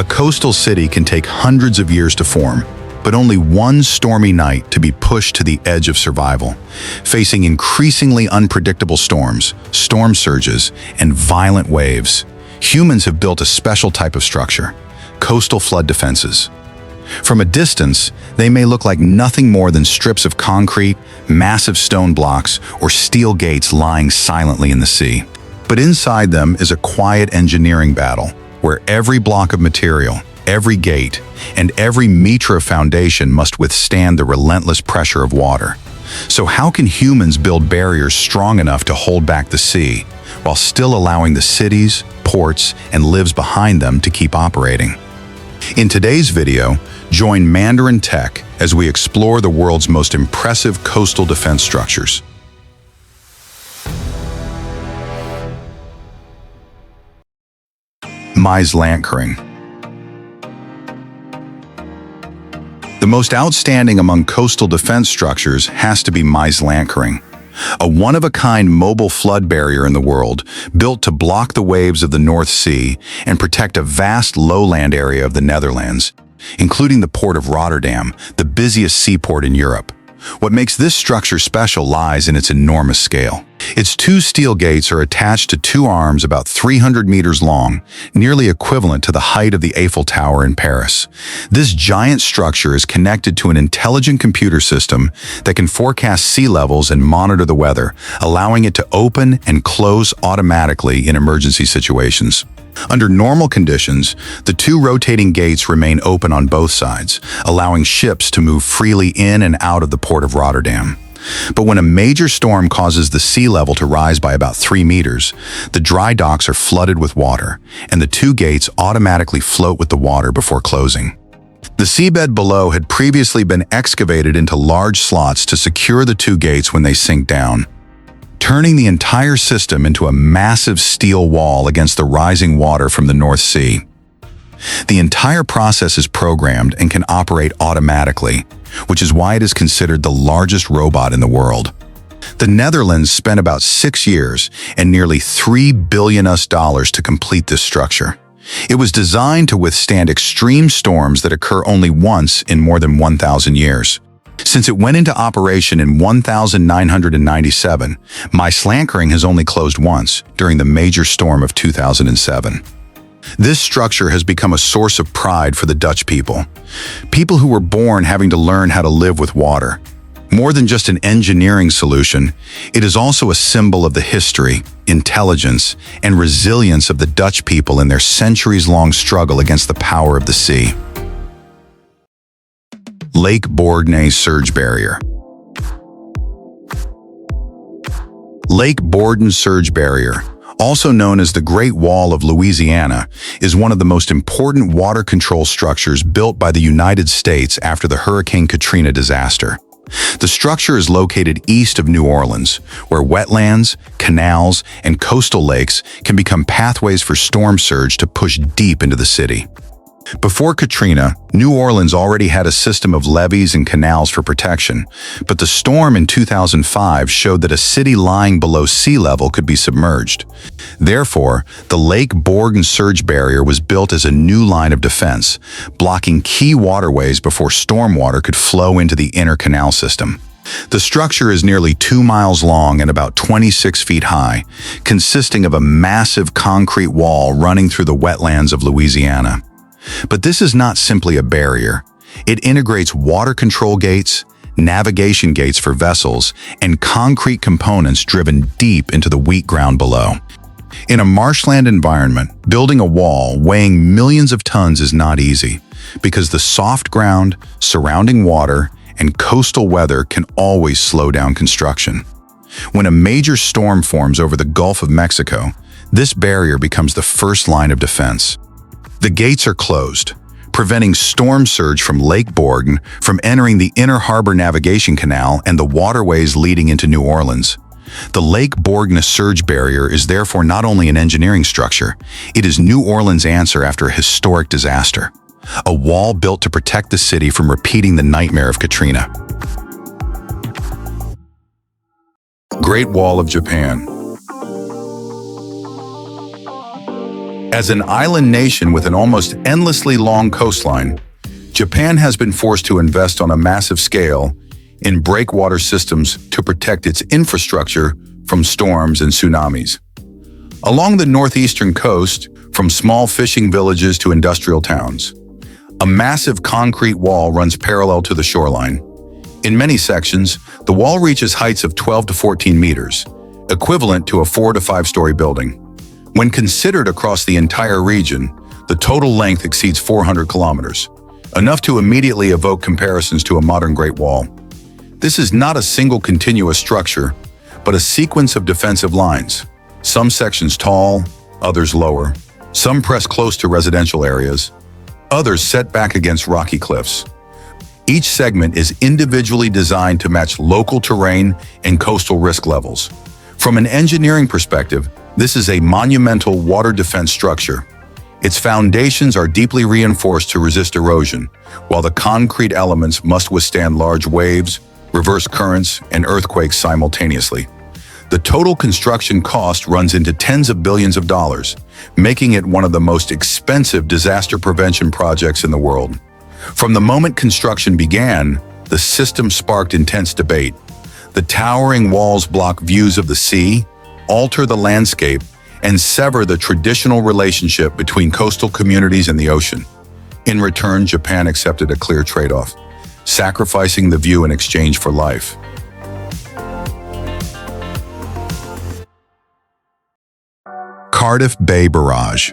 A coastal city can take hundreds of years to form, but only one stormy night to be pushed to the edge of survival, facing increasingly unpredictable storms, storm surges, and violent waves. Humans have built a special type of structure, coastal flood defenses. From a distance, they may look like nothing more than strips of concrete, massive stone blocks, or steel gates lying silently in the sea. But inside them is a quiet engineering battle, where every block of material, every gate, and every meter of foundation must withstand the relentless pressure of water. So how can humans build barriers strong enough to hold back the sea, while still allowing the cities, ports, and lives behind them to keep operating? In today's video, join Mandarin Tech as we explore the world's most impressive coastal defense structures. Maeslantkering. The most outstanding among coastal defense structures has to be Maeslantkering, a one-of-a-kind mobile flood barrier in the world, built to block the waves of the North Sea and protect a vast lowland area of the Netherlands, including the port of Rotterdam, the busiest seaport in Europe. What makes this structure special lies in its enormous scale. Its two steel gates are attached to two arms about 300 meters long, nearly equivalent to the height of the Eiffel Tower in Paris. This giant structure is connected to an intelligent computer system that can forecast sea levels and monitor the weather, allowing it to open and close automatically in emergency situations. Under normal conditions, the two rotating gates remain open on both sides, allowing ships to move freely in and out of the port of Rotterdam. But when a major storm causes the sea level to rise by about 3 meters, the dry docks are flooded with water, and the two gates automatically float with the water before closing. The seabed below had previously been excavated into large slots to secure the two gates when they sink down, turning the entire system into a massive steel wall against the rising water from the North Sea. The entire process is programmed and can operate automatically, which is why it is considered the largest robot in the world. The Netherlands spent about 6 years and nearly $3 billion to complete this structure. It was designed to withstand extreme storms that occur only once in more than 1,000 years. Since it went into operation in 1997, Maeslantkering has only closed once, during the major storm of 2007. This structure has become a source of pride for the Dutch people who were born having to learn how to live with water. More than just an engineering solution, it is also a symbol of the history, intelligence, and resilience of the Dutch people in their centuries-long struggle against the power of the sea. Lake Borgne Surge Barrier. Lake Borgne Surge Barrier, also known as the Great Wall of Louisiana, is one of the most important water control structures built by the United States after the Hurricane Katrina disaster. The structure is located east of New Orleans, where wetlands, canals, and coastal lakes can become pathways for storm surge to push deep into the city. Before Katrina, New Orleans already had a system of levees and canals for protection, but the storm in 2005 showed that a city lying below sea level could be submerged. Therefore, the Lake Borgne Surge Barrier was built as a new line of defense, blocking key waterways before stormwater could flow into the inner canal system. The structure is nearly 2 miles long and about 26 feet high, consisting of a massive concrete wall running through the wetlands of Louisiana. But this is not simply a barrier. It integrates water control gates, navigation gates for vessels, and concrete components driven deep into the wheat ground below. In a marshland environment, building a wall weighing millions of tons is not easy, because the soft ground, surrounding water, and coastal weather can always slow down construction. When a major storm forms over the Gulf of Mexico, this barrier becomes the first line of defense. The gates are closed, preventing storm surge from Lake Borgne from entering the Inner Harbor Navigation Canal and the waterways leading into New Orleans. The Lake Borgne Surge Barrier is therefore not only an engineering structure, it is New Orleans' answer after a historic disaster. A wall built to protect the city from repeating the nightmare of Katrina. Great Wall of Japan. As an island nation with an almost endlessly long coastline, Japan has been forced to invest on a massive scale in breakwater systems to protect its infrastructure from storms and tsunamis. Along the northeastern coast, from small fishing villages to industrial towns, a massive concrete wall runs parallel to the shoreline. In many sections, the wall reaches heights of 12 to 14 meters, equivalent to a 4 to 5-story building. When considered across the entire region, the total length exceeds 400 kilometers, enough to immediately evoke comparisons to a modern Great Wall. This is not a single continuous structure, but a sequence of defensive lines, some sections tall, others lower, some pressed close to residential areas, others set back against rocky cliffs. Each segment is individually designed to match local terrain and coastal risk levels. From an engineering perspective, this is a monumental water defense structure. Its foundations are deeply reinforced to resist erosion, while the concrete elements must withstand large waves, reverse currents, and earthquakes simultaneously. The total construction cost runs into tens of billions of dollars, making it one of the most expensive disaster prevention projects in the world. From the moment construction began, the system sparked intense debate. The towering walls block views of the sea, alter the landscape, and sever the traditional relationship between coastal communities and the ocean. In return, Japan accepted a clear trade-off, sacrificing the view in exchange for life. Cardiff Bay Barrage.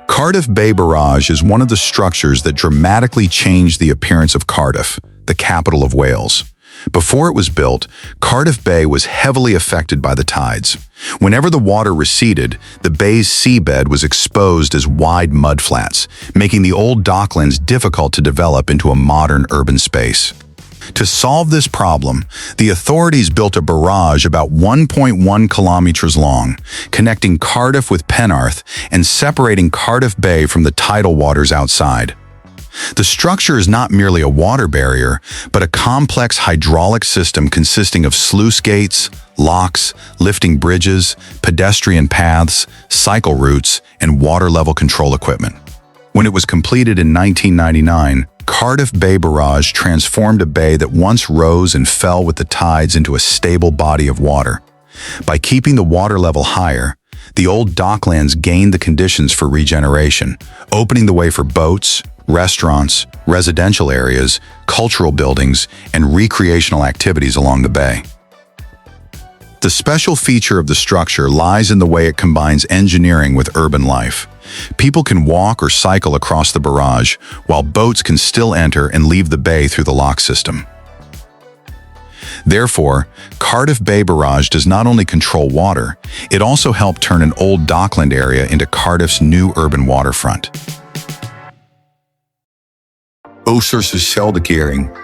Cardiff Bay Barrage is one of the structures that dramatically changed the appearance of Cardiff, the capital of Wales. Before it was built, Cardiff Bay was heavily affected by the tides. Whenever the water receded, the bay's seabed was exposed as wide mudflats, making the old docklands difficult to develop into a modern urban space. To solve this problem, the authorities built a barrage about 1.1 kilometers long, connecting Cardiff with Penarth and separating Cardiff Bay from the tidal waters outside. The structure is not merely a water barrier, but a complex hydraulic system consisting of sluice gates, locks, lifting bridges, pedestrian paths, cycle routes, and water-level control equipment. When it was completed in 1999, Cardiff Bay Barrage transformed a bay that once rose and fell with the tides into a stable body of water. By keeping the water level higher, the old docklands gained the conditions for regeneration, opening the way for boats, restaurants, residential areas, cultural buildings, and recreational activities along the bay. The special feature of the structure lies in the way it combines engineering with urban life. People can walk or cycle across the barrage, while boats can still enter and leave the bay through the lock system. Therefore, Cardiff Bay Barrage does not only control water, it also helped turn an old dockland area into Cardiff's new urban waterfront. Oosterscheldekering.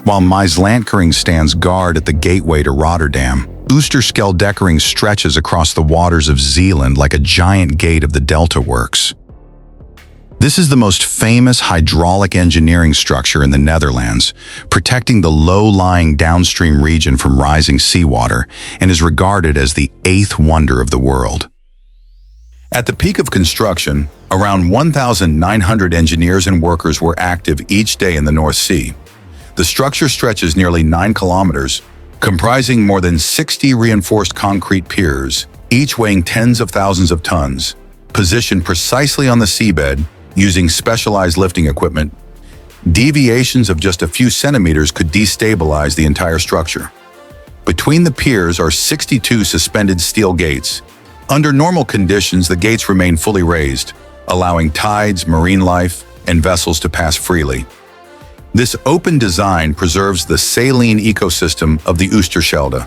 While Maeslantkering stands guard at the gateway to Rotterdam, Oosterscheldekering stretches across the waters of Zeeland like a giant gate of the Delta Works. This is the most famous hydraulic engineering structure in the Netherlands, protecting the low-lying downstream region from rising seawater, and is regarded as the eighth wonder of the world. At the peak of construction, around 1,900 engineers and workers were active each day in the North Sea. The structure stretches nearly 9 kilometers, comprising more than 60 reinforced concrete piers, each weighing tens of thousands of tons, positioned precisely on the seabed using specialized lifting equipment. Deviations of just a few centimeters could destabilize the entire structure. Between the piers are 62 suspended steel gates. Under normal conditions, the gates remain fully raised, allowing tides, marine life, and vessels to pass freely. This open design preserves the saline ecosystem of the Oosterschelde,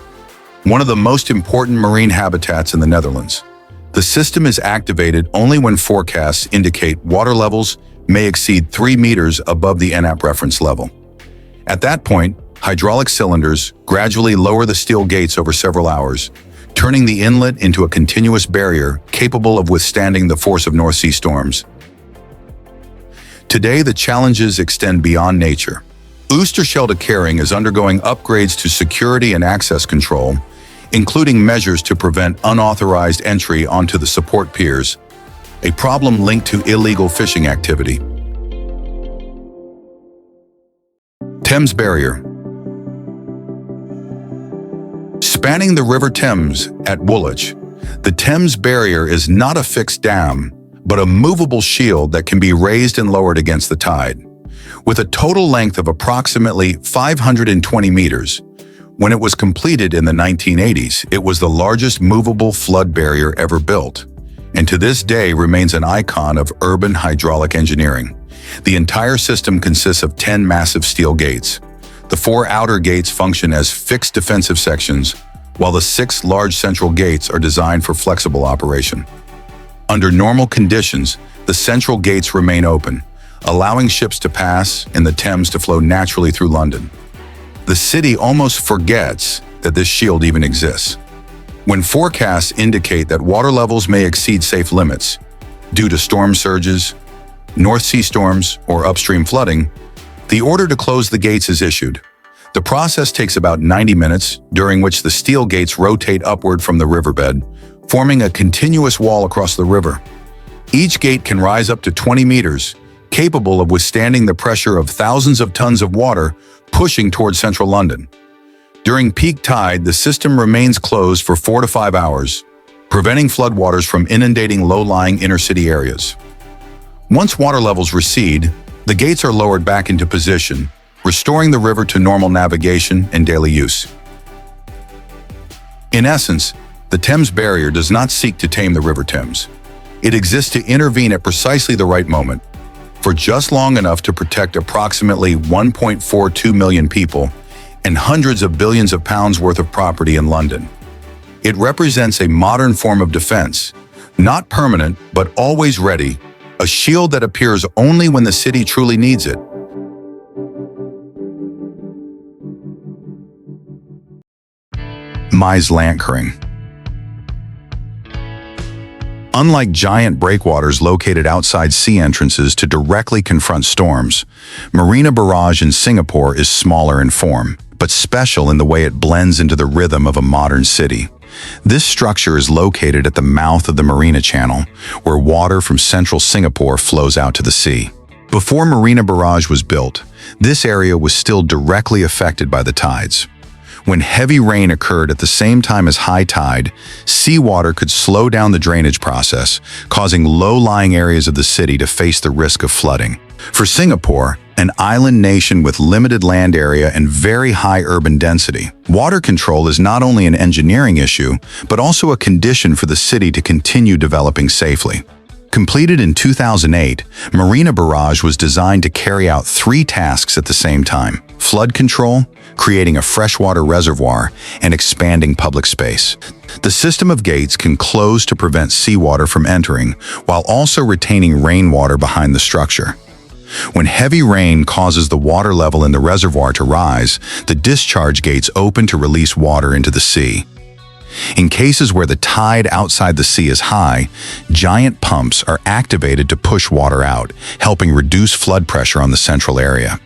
one of the most important marine habitats in the Netherlands. The system is activated only when forecasts indicate water levels may exceed 3 meters above the NAP reference level. At that point, hydraulic cylinders gradually lower the steel gates over several hours, turning the inlet into a continuous barrier capable of withstanding the force of North Sea storms. Today, the challenges extend beyond nature. Oosterscheldekering is undergoing upgrades to security and access control, including measures to prevent unauthorized entry onto the support piers, a problem linked to illegal fishing activity. Thames Barrier. Spanning the River Thames at Woolwich, the Thames Barrier is not a fixed dam, but a movable shield that can be raised and lowered against the tide. With a total length of approximately 520 meters, when it was completed in the 1980s, it was the largest movable flood barrier ever built, and to this day remains an icon of urban hydraulic engineering. The entire system consists of 10 massive steel gates. The 4 outer gates function as fixed defensive sections, while the 6 large central gates are designed for flexible operation. Under normal conditions, the central gates remain open, allowing ships to pass and the Thames to flow naturally through London. The city almost forgets that this shield even exists. When forecasts indicate that water levels may exceed safe limits due to storm surges, North Sea storms, or upstream flooding, the order to close the gates is issued. The process takes about 90 minutes, during which the steel gates rotate upward from the riverbed, forming a continuous wall across the river. Each gate can rise up to 20 meters, capable of withstanding the pressure of thousands of tons of water pushing towards central London. During peak tide, the system remains closed for 4 to 5 hours, preventing floodwaters from inundating low-lying inner-city areas. Once water levels recede, the gates are lowered back into position, restoring the river to normal navigation and daily use. In essence, the Thames Barrier does not seek to tame the River Thames. It exists to intervene at precisely the right moment, for just long enough to protect approximately 1.42 million people and hundreds of billions of pounds worth of property in London. It represents a modern form of defense, not permanent but always ready, a shield that appears only when the city truly needs it. Maeslantkering. Unlike giant breakwaters located outside sea entrances to directly confront storms, Marina Barrage in Singapore is smaller in form, but special in the way it blends into the rhythm of a modern city. This structure is located at the mouth of the Marina Channel, where water from central Singapore flows out to the sea. Before Marina Barrage was built, this area was still directly affected by the tides. When heavy rain occurred at the same time as high tide, seawater could slow down the drainage process, causing low-lying areas of the city to face the risk of flooding. For Singapore, an island nation with limited land area and very high urban density, water control is not only an engineering issue, but also a condition for the city to continue developing safely. Completed in 2008, Marina Barrage was designed to carry out 3 tasks at the same time: flood control, creating a freshwater reservoir, and expanding public space. The system of gates can close to prevent seawater from entering, while also retaining rainwater behind the structure. When heavy rain causes the water level in the reservoir to rise, the discharge gates open to release water into the sea. In cases where the tide outside the sea is high, giant pumps are activated to push water out, helping reduce flood pressure on the central area.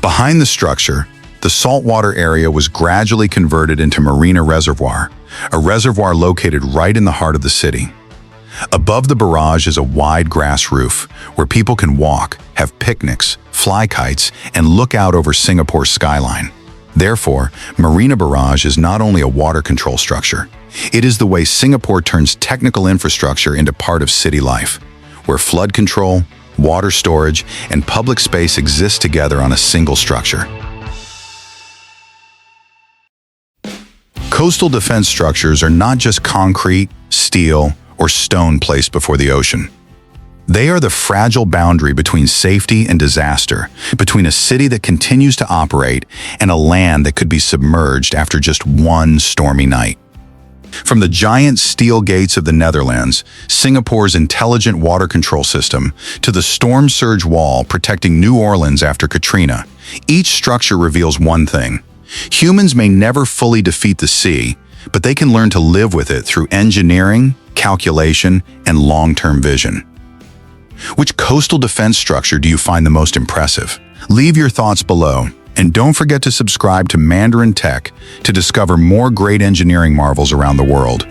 Behind the structure, the saltwater area was gradually converted into Marina Reservoir, a reservoir located right in the heart of the city. Above the barrage is a wide grass roof, where people can walk, have picnics, fly kites, and look out over Singapore's skyline. Therefore, Marina Barrage is not only a water control structure, it is the way Singapore turns technical infrastructure into part of city life, where flood control, water storage, and public space exist together on a single structure. Coastal defense structures are not just concrete, steel, or stone placed before the ocean. They are the fragile boundary between safety and disaster, between a city that continues to operate and a land that could be submerged after just one stormy night. From the giant steel gates of the Netherlands, Singapore's intelligent water control system, to the storm surge wall protecting New Orleans after Katrina, each structure reveals one thing: humans may never fully defeat the sea, but they can learn to live with it through engineering, calculation, and long-term vision. Which coastal defense structure do you find the most impressive? Leave your thoughts below. And don't forget to subscribe to Mandarin Tech to discover more great engineering marvels around the world.